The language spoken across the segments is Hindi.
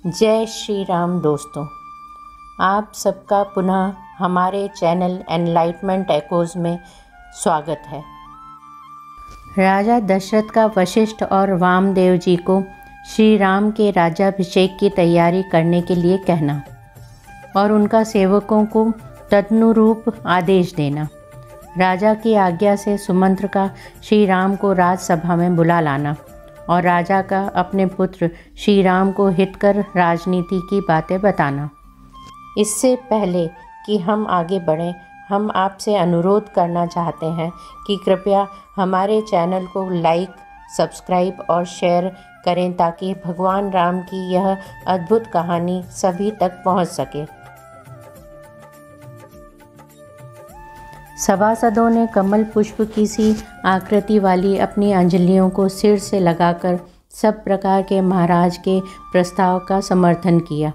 जय श्री राम दोस्तों, आप सबका पुनः हमारे चैनल एनलाइटमेंट एकोज में स्वागत है। राजा दशरथ का वशिष्ठ और वामदेव जी को श्री राम के राज्याभिषेक की तैयारी करने के लिए कहना और उनका सेवकों को तदनुरूप आदेश देना। राजा की आज्ञा से सुमंत्र का श्री राम को राजसभा में बुला लाना और राजा का अपने पुत्र श्री राम को हितकर राजनीति की बातें बताना। इससे पहले कि हम आगे बढ़ें, हम आपसे अनुरोध करना चाहते हैं कि कृपया हमारे चैनल को लाइक, सब्सक्राइब और शेयर करें ताकि भगवान राम की यह अद्भुत कहानी सभी तक पहुंच सके। सभासदों ने कमल पुष्प की सी आकृति वाली अपनी अंजलियों को सिर से लगाकर सब प्रकार के महाराज के प्रस्ताव का समर्थन किया।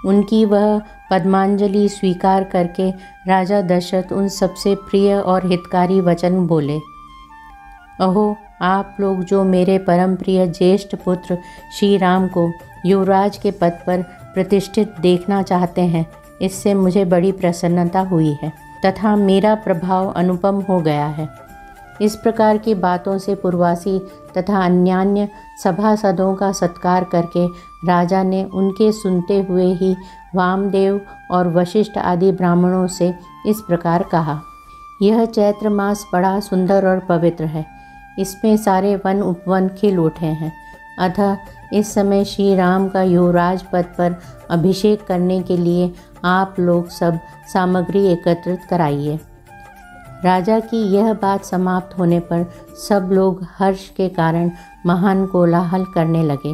उनकी वह पद्मांजलि स्वीकार करके राजा दशरथ उन सबसे प्रिय और हितकारी वचन बोले। अहो, आप लोग जो मेरे परम प्रिय ज्येष्ठ पुत्र श्री राम को युवराज के पद पर प्रतिष्ठित देखना चाहते हैं, इससे मुझे बड़ी प्रसन्नता हुई है तथा मेरा प्रभाव अनुपम हो गया है। इस प्रकार की बातों से पूर्वासी तथा अन्यान्य सभासदों का सत्कार करके राजा ने उनके सुनते हुए ही वामदेव और वशिष्ठ आदि ब्राह्मणों से इस प्रकार कहा। यह चैत्र मास बड़ा सुंदर और पवित्र है। इसमें सारे वन उपवन खिल उठे हैं। अतः इस समय श्री राम का युवराज पद पर अभिषेक करने के लिए आप लोग सब सामग्री एकत्रित कराइए। राजा की यह बात समाप्त होने पर सब लोग हर्ष के कारण महान कोलाहल करने लगे।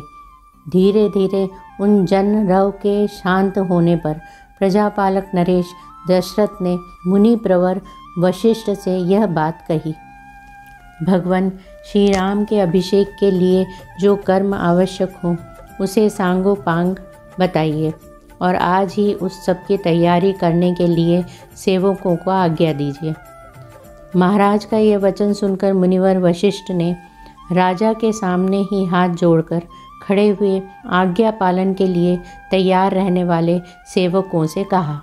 धीरे धीरे उन जन रव के शांत होने पर प्रजापालक नरेश दशरथ ने मुनि प्रवर वशिष्ठ से यह बात कही। भगवान श्री राम के अभिषेक के लिए जो कर्म आवश्यक हो उसे सांगोपांग बताइए और आज ही उस सब की तैयारी करने के लिए सेवकों को आज्ञा दीजिए। महाराज का ये वचन सुनकर मुनिवर वशिष्ठ ने राजा के सामने ही हाथ जोड़कर खड़े हुए आज्ञा पालन के लिए तैयार रहने वाले सेवकों से कहा,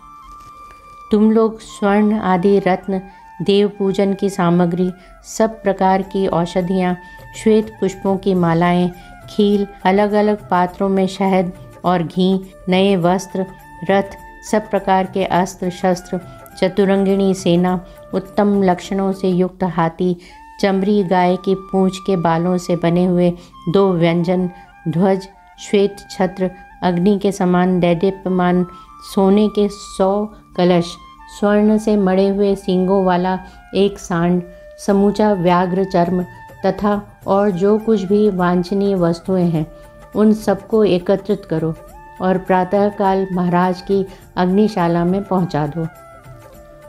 तुम लोग स्वर्ण आदि रत्न, देव पूजन की सामग्री, सब प्रकार की औषधियाँ, श्वेत पुष्पों की मालाएं, खील, अलग अलग पात्रों में शहद और घी, नए वस्त्र, रथ, सब प्रकार के अस्त्र शस्त्र, चतुरंगिणी सेना, उत्तम लक्षणों से युक्त हाथी, चमड़ी गाय की पूंछ के बालों से बने हुए 2 व्यंजन, ध्वज, श्वेत छत्र, अग्नि के समान दैदीप्यमान सोने के 100 कलश, स्वर्ण से मढ़े हुए सींगों वाला एक सांड, समूचा व्याघ्र चर्म तथा और जो कुछ भी वांछनीय वस्तुएं हैं उन सबको एकत्रित करो और प्रातःकाल महाराज की अग्निशाला में पहुंचा दो।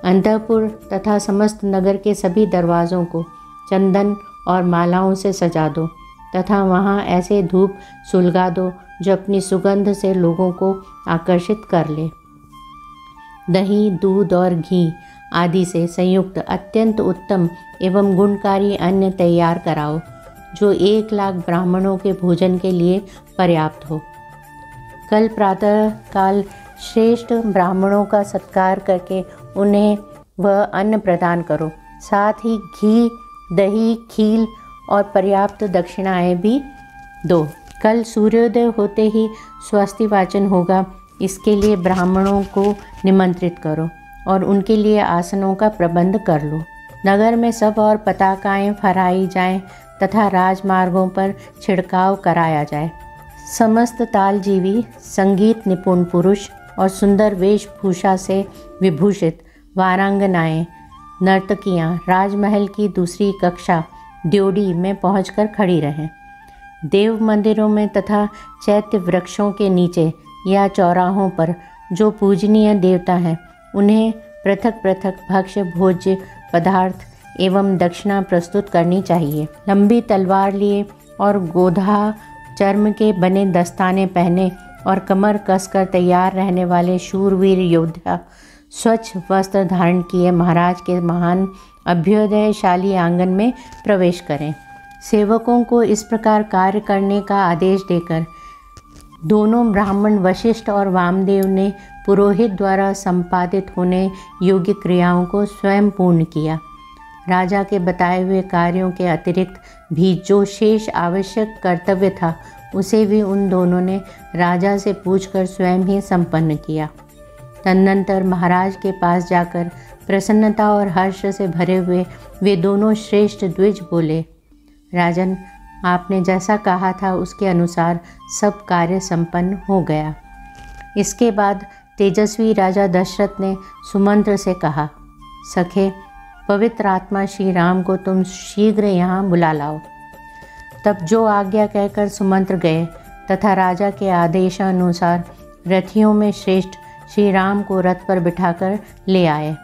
अंतःपुर तथा समस्त नगर के सभी दरवाज़ों को चंदन और मालाओं से सजा दो तथा वहां ऐसे धूप सुलगा दो जो अपनी सुगंध से लोगों को आकर्षित कर ले। दही, दूध और घी आदि से संयुक्त अत्यंत उत्तम एवं गुणकारी अन्न तैयार कराओ जो 1 लाख ब्राह्मणों के भोजन के लिए पर्याप्त हो। कल प्रातः काल श्रेष्ठ ब्राह्मणों का सत्कार करके उन्हें वह अन्न प्रदान करो। साथ ही घी, दही, खील और पर्याप्त दक्षिणाएं भी दो। कल सूर्योदय होते ही स्वस्ति वाचन होगा, इसके लिए ब्राह्मणों को निमंत्रित करो और उनके लिए आसनों का प्रबंध कर लो। नगर में सब और पताकाएं फहराई जाएं तथा राजमार्गों पर छिड़काव कराया जाए। समस्त तालजीवी, संगीत निपुण पुरुष और सुंदर वेशभूषा से विभूषित वारांगनाएं, नर्तकियां राजमहल की दूसरी कक्षा ड्योढ़ी में पहुंचकर खड़ी रहें। देव मंदिरों में तथा चैत्य वृक्षों के नीचे या चौराहों पर जो पूजनीय देवता हैं उन्हें पृथक पृथक भक्ष्य भोज्य पदार्थ एवं दक्षिणा प्रस्तुत करनी चाहिए। लंबी तलवार लिए और गोधा चर्म के बने दस्ताने पहने और कमर कसकर तैयार रहने वाले शूरवीर योद्धा स्वच्छ वस्त्र धारण किए महाराज के महान अभ्युदयशाली आंगन में प्रवेश करें। सेवकों को इस प्रकार कार्य करने का आदेश देकर दोनों ब्राह्मण वशिष्ठ और वामदेव ने पुरोहित द्वारा संपादित होने योग्य क्रियाओं को स्वयं पूर्ण किया। राजा के बताए हुए कार्यों के अतिरिक्त भी जो शेष आवश्यक कर्तव्य था उसे भी उन दोनों ने राजा से पूछकर स्वयं ही संपन्न किया। तदनंतर महाराज के पास जाकर प्रसन्नता और हर्ष से भरे हुए वे दोनों श्रेष्ठ द्विज बोले, राजन, आपने जैसा कहा था उसके अनुसार सब कार्य संपन्न हो गया। इसके बाद तेजस्वी राजा दशरथ ने सुमंत्र से कहा, सखे, पवित्र आत्मा श्री राम को तुम शीघ्र यहाँ बुला लाओ। तब जो आज्ञा कहकर सुमंत्र गए तथा राजा के आदेशानुसार रथियों में श्रेष्ठ श्री राम को रथ पर बिठाकर ले आए।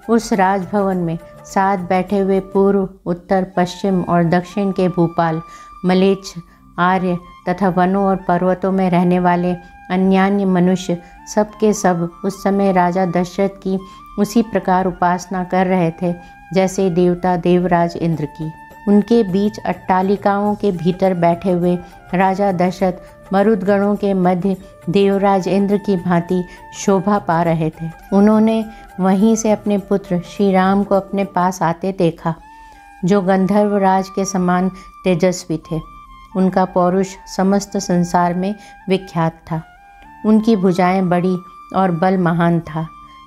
उस राजभवन में साथ बैठे हुए पूर्व, उत्तर, पश्चिम और दक्षिण के भूपाल, मलेच्छ, आर्य तथा वनों और पर्वतों में रहने वाले अन्यान्य मनुष्य सब के सब उस समय राजा दशरथ की उसी प्रकार उपासना कर रहे थे जैसे देवता देवराज इंद्र की। उनके बीच अट्टालिकाओं के भीतर बैठे हुए राजा दशरथ मरुदगणों के मध्य देवराज इंद्र की भांति शोभा पा रहे थे। उन्होंने वहीं से अपने पुत्र श्री राम को अपने पास आते देखा, जो गंधर्वराज के समान तेजस्वी थे। उनका पौरुष समस्त संसार में विख्यात था। उनकी भुजाएं बड़ी और बल महान था।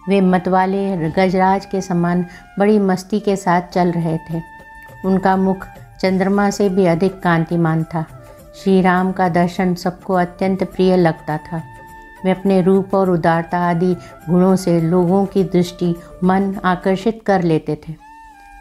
वे मतवाले गजराज के समान बड़ी मस्ती के साथ चल रहे थे। उनका मुख चंद्रमा से भी अधिक कांतिमान था। श्री राम का दर्शन सबको अत्यंत प्रिय लगता था। वे अपने रूप और उदारता आदि गुणों से लोगों की दृष्टि मन आकर्षित कर लेते थे।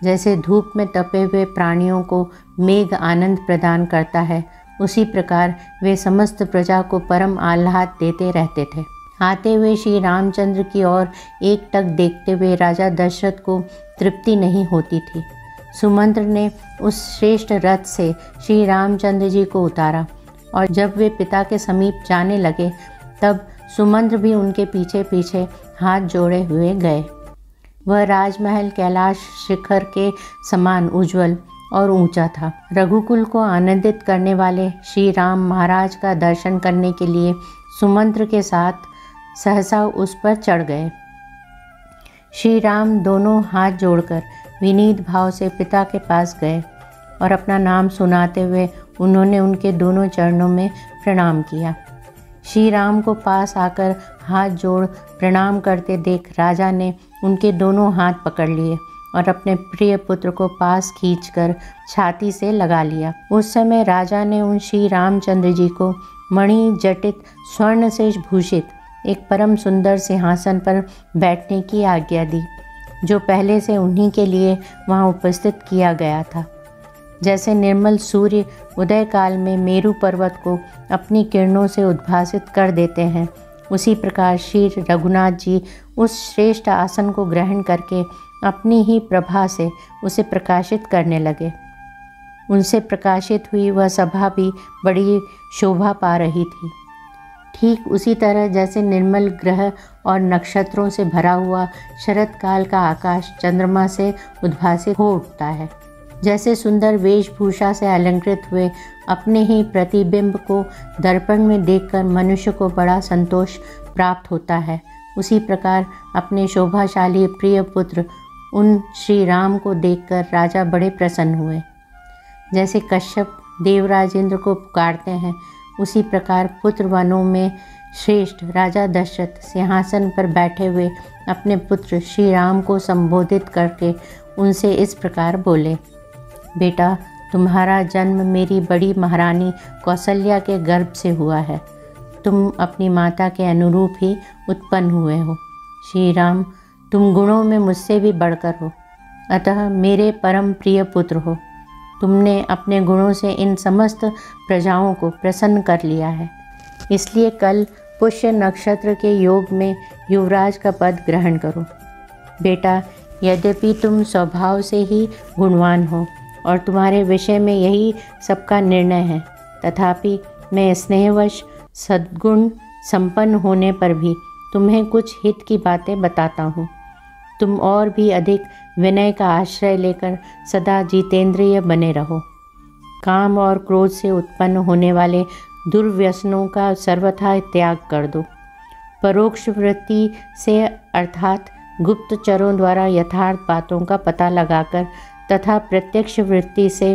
जैसे धूप में तपे हुए प्राणियों को मेघ आनंद प्रदान करता है, उसी प्रकार वे समस्त प्रजा को परम आह्लाद देते रहते थे। आते हुए श्री रामचंद्र की ओर एकटक देखते हुए राजा दशरथ को तृप्ति नहीं होती थी। सुमंत्र ने उस श्रेष्ठ रथ से श्री रामचंद्र जी को उतारा और जब वे पिता के समीप जाने लगे तब सुमंत्र भी उनके पीछे पीछे हाथ जोड़े हुए गए। वह राजमहल कैलाश शिखर के समान उज्ज्वल और ऊंचा था। रघुकुल को आनंदित करने वाले श्री राम महाराज का दर्शन करने के लिए सुमंत्र के साथ सहसा उस पर चढ़ गए। श्री राम दोनों हाथ जोड़कर विनीत भाव से पिता के पास गए और अपना नाम सुनाते हुए उन्होंने उनके दोनों चरणों में प्रणाम किया। श्री राम को पास आकर हाथ जोड़ प्रणाम करते देख राजा ने उनके दोनों हाथ पकड़ लिए और अपने प्रिय पुत्र को पास खींचकर छाती से लगा लिया। उस समय राजा ने उन श्री रामचंद्र जी को मणि जटित स्वर्ण से भूषित एक परम सुंदर सिंहासन पर बैठने की आज्ञा दी, जो पहले से उन्हीं के लिए वहां उपस्थित किया गया था। जैसे निर्मल सूर्य उदय काल में मेरु पर्वत को अपनी किरणों से उद्भासित कर देते हैं, उसी प्रकार श्री रघुनाथ जी उस श्रेष्ठ आसन को ग्रहण करके अपनी ही प्रभा से उसे प्रकाशित करने लगे। उनसे प्रकाशित हुई वह सभा भी बड़ी शोभा पा रही थी। ठीक उसी तरह जैसे निर्मल ग्रह और नक्षत्रों से भरा हुआ शरद काल का आकाश चंद्रमा से उद्भासित हो उठता है। जैसे सुंदर वेशभूषा से अलंकृत हुए अपने ही प्रतिबिंब को दर्पण में देखकर मनुष्य को बड़ा संतोष प्राप्त होता है, उसी प्रकार अपने शोभाशाली प्रिय पुत्र उन श्री राम को देखकर राजा बड़े प्रसन्न हुए। जैसे कश्यप देवराज इंद्र को पुकारते हैं, उसी प्रकार पुत्र वनों में श्रेष्ठ राजा दशरथ सिंहासन पर बैठे हुए अपने पुत्र श्री राम को संबोधित करके उनसे इस प्रकार बोले, बेटा, तुम्हारा जन्म मेरी बड़ी महारानी कौशल्या के गर्भ से हुआ है। तुम अपनी माता के अनुरूप ही उत्पन्न हुए हो। श्री राम, तुम गुणों में मुझसे भी बढ़कर हो, अतः मेरे परम प्रिय पुत्र हो। तुमने अपने गुणों से इन समस्त प्रजाओं को प्रसन्न कर लिया है, इसलिए कल पुष्य नक्षत्र के योग में युवराज का पद ग्रहण करो। बेटा, यद्यपि तुम स्वभाव से ही गुणवान हो और तुम्हारे विषय में यही सबका निर्णय है, तथापि मैं स्नेहवश सद्गुण संपन्न होने पर भी तुम्हें कुछ हित की बातें बताता हूँ। तुम और भी अधिक विनय का आश्रय लेकर सदा जितेंद्रिय बने रहो। काम और क्रोध से उत्पन्न होने वाले दुर्व्यसनों का सर्वथा त्याग कर दो। परोक्ष वृत्ति से अर्थात गुप्तचरों द्वारा यथार्थ बातों का पता लगाकर तथा प्रत्यक्ष वृत्ति से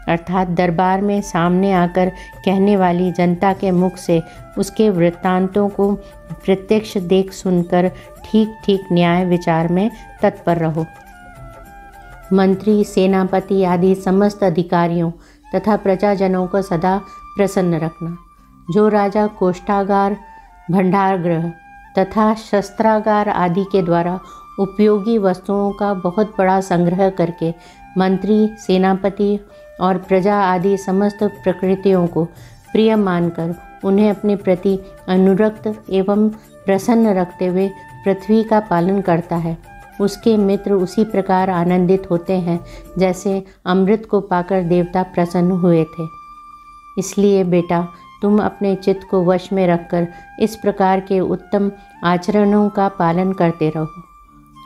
अर्थात दरबार में सामने आकर कहने वाली जनता के मुख से उसके वृत्तांतों को प्रत्यक्ष देख सुनकर ठीक ठीक न्याय विचार में तत्पर रहो। मंत्री, सेनापति आदि समस्त अधिकारियों तथा प्रजाजनों को सदा प्रसन्न रखना। जो राजा कोष्ठागार, भंडारगृह तथा शस्त्रागार आदि के द्वारा उपयोगी वस्तुओं का बहुत बड़ा संग्रह करके मंत्री, सेनापति और प्रजा आदि समस्त प्रकृतियों को प्रिय मानकर उन्हें अपने प्रति अनुरक्त एवं प्रसन्न रखते हुए पृथ्वी का पालन करता है, उसके मित्र उसी प्रकार आनंदित होते हैं जैसे अमृत को पाकर देवता प्रसन्न हुए थे। इसलिए बेटा, तुम अपने चित्त को वश में रखकर इस प्रकार के उत्तम आचरणों का पालन करते रहो।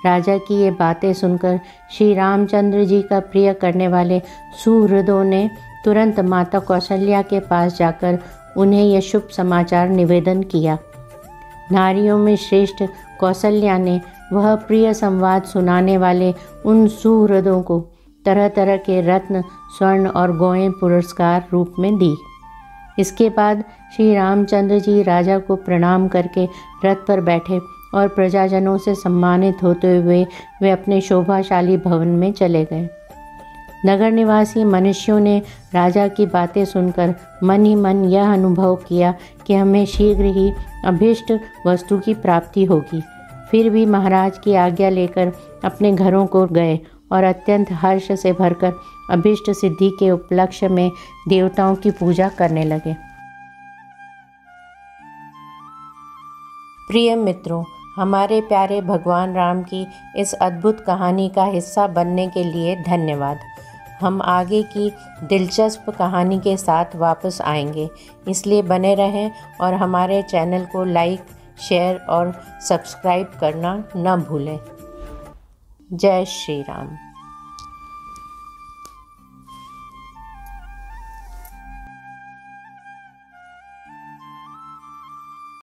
राजा की ये बातें सुनकर श्री रामचंद्र जी का प्रिय करने वाले सुहृदों ने तुरंत माता कौशल्या के पास जाकर उन्हें यह शुभ समाचार निवेदन किया। नारियों में श्रेष्ठ कौशल्या ने वह प्रिय संवाद सुनाने वाले उन सुहृदों को तरह तरह के रत्न, स्वर्ण और गौएं पुरस्कार रूप में दी। इसके बाद श्री रामचंद्र जी राजा को प्रणाम करके रथ पर बैठे और प्रजाजनों से सम्मानित होते हुए वे अपने शोभाशाली भवन में चले गए। नगर निवासी मनुष्यों ने राजा की बातें सुनकर मन ही मन यह अनुभव किया कि हमें शीघ्र ही अभीष्ट वस्तु की प्राप्ति होगी। फिर भी महाराज की आज्ञा लेकर अपने घरों को गए और अत्यंत हर्ष से भरकर अभीष्ट सिद्धि के उपलक्ष्य में देवताओं की पूजा करने लगे। प्रिय मित्रों, हमारे प्यारे भगवान राम की इस अद्भुत कहानी का हिस्सा बनने के लिए धन्यवाद। हम आगे की दिलचस्प कहानी के साथ वापस आएंगे, इसलिए बने रहें और हमारे चैनल को लाइक, शेयर और सब्सक्राइब करना न भूलें। जय श्री राम।